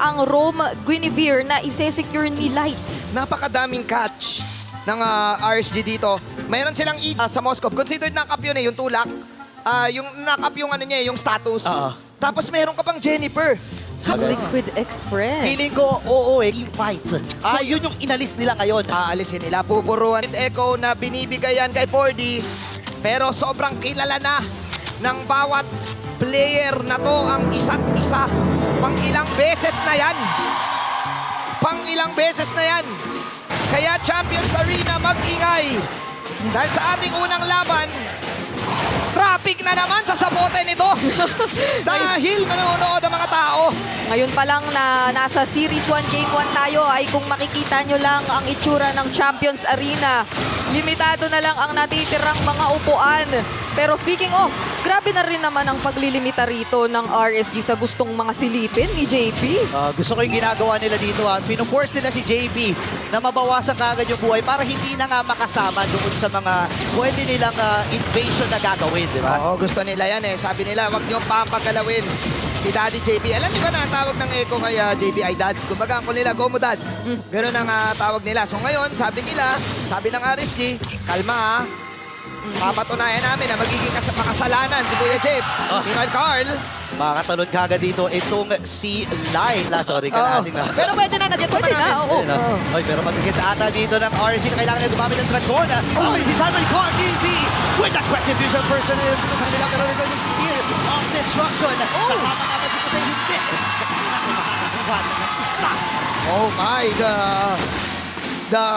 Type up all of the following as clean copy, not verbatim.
ang Rome Guinevere na ise-secure ni Light. Napakadaming catch ng RSG dito. Mayroon silang sa Moscow. Considered knock-up yun yung tulak. Yung knock-up yung ano niya, yung status. Tapos meron ka pang Jennifer. So, Liquid Express. Feeling ko, oo team fights. So yun yung inalis nila ngayon. aalisin nila. Pupuruan. Echo na binibigayan kay 4D. Pero sobrang kilala na ng bawat player na to ang isa't isa. Pang-ilang beses na yan. Pang-ilang beses na yan. Kaya Champions Arena mag-ingay. Dahil sa ating unang laban, traffic na naman sa sabote nito. Dahil nanonood ang mga tao. Ngayon pa lang na nasa Series 1 Game 1 tayo ay kung makikita nyo lang ang itsura ng Champions Arena. Limitado na lang ang natitirang mga upuan. Pero speaking of, grabe na rin naman ang paglilimita rito ng RSG sa gustong mga silipin ni JP. Gusto ko yung ginagawa nila dito. Pino-force nila si JP na mabawasan kagad yung buhay para hindi na nga makasama doon sa mga pwede nilang invasion na gagawin, di ba? Oo, gusto nila yan eh. Sabi nila, wag niyong papagalawin si Daddy JP. Alam niyo ba na ang tawag ng Echo kay JP ay Dad? Kumbaga ang nila, go mo Dad. Ganun ang tawag nila. So ngayon, sabi nila, sabi ng RSG, kalma ha. Papatunayan namin na magiging makasalanan si Kuya James. Meanwhile, Carl. Makakatalon kagad dito itong si Light. Sorry ka natin na. Pero pwede na, nag-gets Pwede naman na, namin. oo. Oy, pero mag-gets ata dito ng RSG na kailangan na gumamit ng dragon. Si Simon Cardizzi with the corrective vision person sa kanila. Pero ito yung spear of destruction. Kasama nga ba si Kutay hindi. Oh my God. The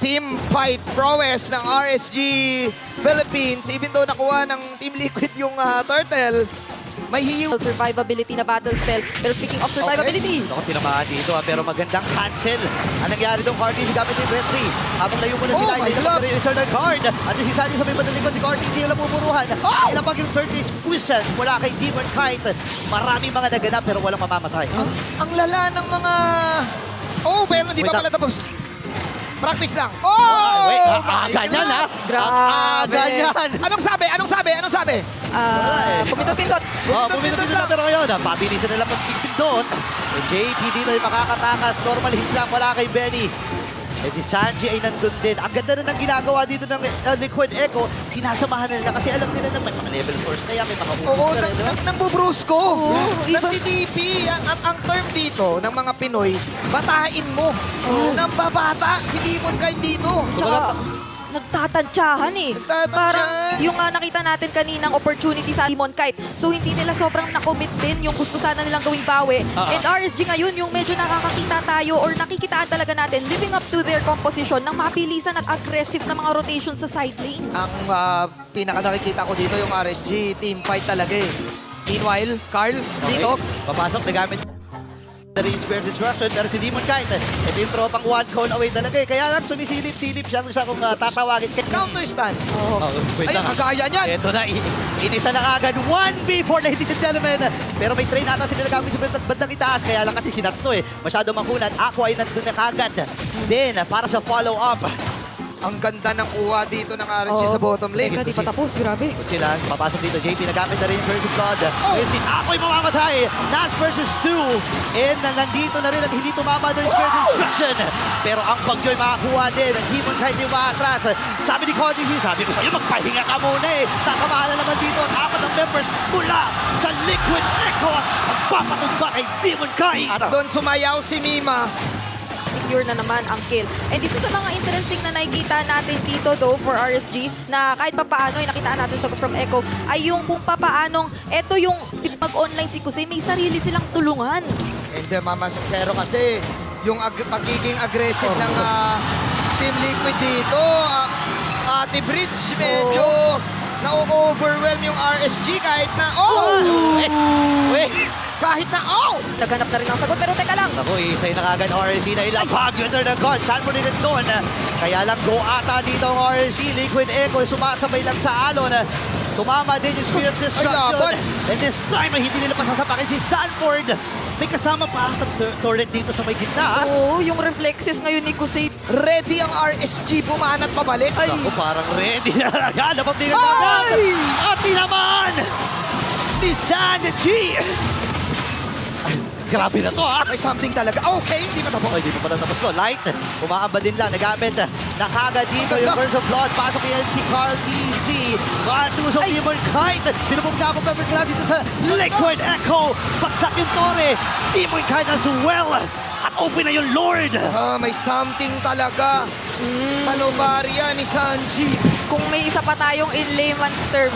team fight prowess ng RSG Philippines. Even though nakuha ng Team Liquid yung turtle, may hiyo. Survivability na battle spell. Pero speaking of survivability, Ako tinamaan dito pero magandang cancel. Ang nangyari doon, Cardizzi gamit yung entry. Habang layo mo na si Oh Light, my ito God. yung insert ng card. At si Sandy sa may madalikod, si Cardizzi yung napupuruhan. Ilang pag yung third is pushes mula kay Demon Kite. Maraming mga naganap pero walang mamamatay. Ang lala ng mga... Oh, pero hindi pa pala tapos. Practice lang. Oh! Wait, my ganyan God. ha? Grabe. Ganyan. Anong sabi? Anong sabi? Anong sabi? pumindot-pindot. Pumitot lang pero ngayon, pabilisan nila pag-pindot. JP dito ay makakatakas. Normal hits lang wala kay Benny. Eh si Sanji ay nandun din. Ang ganda na ng ginagawa dito ng Liquid Echo. Sinasamahan na nila kasi alam nila na may mga level source na yan, may mga Oo, na rin, di ba? nang bubrusko. iba. Nagtitipi. Ang term dito ng mga Pinoy, batain mo. Nang babata si Demon Kite dito. Tsaka, nagtatantsahan eh. Nagtatantsahan. Parang yung nakita natin kaninang opportunity sa Demon Kite. So hindi nila sobrang nakomit din yung gusto sana nilang gawing bawi. And RSG ngayon yung medyo nakakakita tayo or nakikitaan talaga natin living up to their composition ng mabilisan at aggressive na mga rotation sa side lanes. Ang pinaka nakikita ko dito yung RSG, team fight talaga eh. Meanwhile, Carl, dito. Papasok na gamit na rin Spear Destruction pero si Demon Kite ito yung tropang one cone away talaga eh. Kaya lang sumisilip-silip siya kung tatawagin. Counter stand. Wait Ayun, lang. ang kaya niyan. Ito na, inisa na agad. 1v4, ladies and gentlemen. Pero may train ata sila gamit sa bandang itaas. Kaya lang kasi sinats to eh. Masyado makunan. Ako ay nandun na kagad. Then, para sa follow-up. Ang ganda ng kuha dito ng RSG sa bottom lane. Teka, di pa tapos. Grabe. Kung sila, papasok dito. JP nagamit na rin yung Curse of Blood. Wilson, ako'y mamamatay. Nats versus 2. And nandito na rin at hindi tumama na yung Spirit Destruction. Pero ang bagyo'y makakuha din. Ang Demon Kite yung maatras. Sabi ni Cody, sabi ko sa'yo, magpahinga ka muna eh. Tatamaan na naman dito at apat ng members mula sa Liquid Echo. Ang papatumba kay Demon Kite. At doon sumayaw si Mima. Secure na naman ang kill. And isa sa mga interesting na nakikita natin dito though for RSG na kahit papaano ay nakita natin sa from Echo ay yung kung papaanong eto yung mag-online si Kusei, may sarili silang tulungan. And pero kasi yung pagiging aggressive ng Team Liquid dito, Ate Bridge medyo na-overwhelm yung RSG kahit na kahit na Naghanap na rin ng sagot pero teka lang. Ako, isay na kagad RSG na ilapag under the gun. Saan mo rin doon? Kaya lang go ata dito ang RSG. Liquid Echo sumasabay lang sa alon. Tumama din yung Spear of Destruction. And this time, hindi nila pasasapakin si Sanford. May kasama pa ang turret dito sa may gitna. Oo, yung reflexes ngayon ni Kusei. ready ang RSG bumanat pabalik. Ako, parang ready na talaga. Napabligan na Ay! agad. At naman ni Sandy. Grabe na to, ha? May something talaga. Okay, hindi pa tapos. Oh, hindi pa pala tapos to. Light, umaamba din lang. Nagamit na kagad dito yung Curse of Blood. Pasok yan si Carl TZ. Cartus of Demon Kite. Sinubog na ako Pepper Club dito sa Liquid Echo. Bagsak yung Torre. Demon Kite as well. At open na yung Lord. May something talaga sa Novaria ni Sanji. Kung may isa pa tayong in layman's term,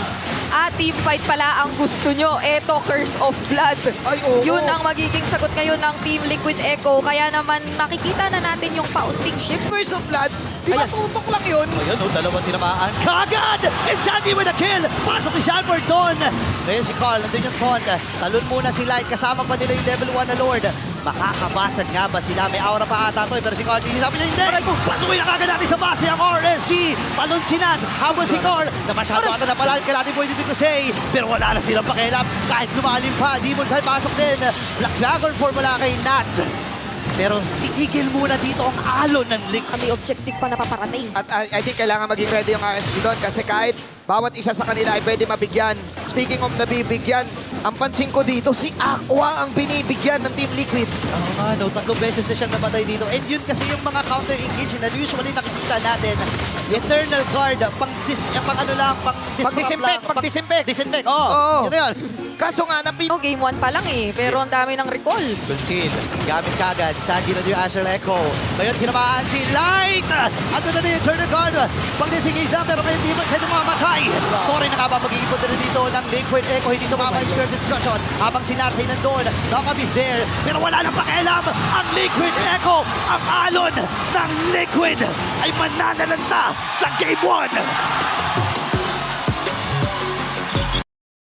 team fight pala ang gusto nyo. Eto, Curse of Blood. Ay, oo. Yun ang magiging sagot ngayon ng Team Liquid Echo. Kaya naman makikita na natin yung paunting shift. Curse of Blood, di ba Ayan. tutok lang yun? Ayan, dalawang tinamaan. Kagad! And Sandy with a kill! Pasok ni Shanford doon! Ngayon si Carl, nandun yung Taunt. Talon muna si Light, kasama pa nila yung level 1 na Lord. Makakabasag nga ba sila? May aura pa ata to, pero si Carl, sabi niya hindi! Patuloy na kagad natin sa base ang RSG! Talon si Nats, habol si Carl, na masyado ata na pala kay natin Boy dito say, pero wala na silang pakialam. Kahit lumalim pa, Demon Kite pasok din. Black Dragon formula kay Nats. Pero titigil muna dito ang alon ng Liquid. May objective pa na paparating. At I think kailangan maging ready yung RSG doon kasi kahit bawat isa sa kanila ay pwede mabigyan. Speaking of nabibigyan, ang pansin ko dito, si Aqua ang binibigyan ng Team Liquid. Oo nga, no, 3 beses na siyang namatay dito. And yun kasi yung mga counter-engage na usually nakikita natin. Eternal Guard, pang Pag-disinfect, Disinfect, oo. Oo. Yun na yun. Kaso nga, No, game 1 pa lang pero ang dami ng recall. Conceal, gamit kagad. Sandy na yung Astral Echo. Ngayon, kinamaan si Light! At na yung Eternal Guard. Pag-disengage na, pero ngayon, di ba kayo mamatay? Story na nga ba, mag-iipon na dito ng Liquid Echo. Hindi tumama yung Spirit Destruction. Habang si Natsay nandun, Nakabis there. Pero wala nang pakialam. Ang Liquid Echo, ang alon ng Liquid ay mananalanta sa Game 1.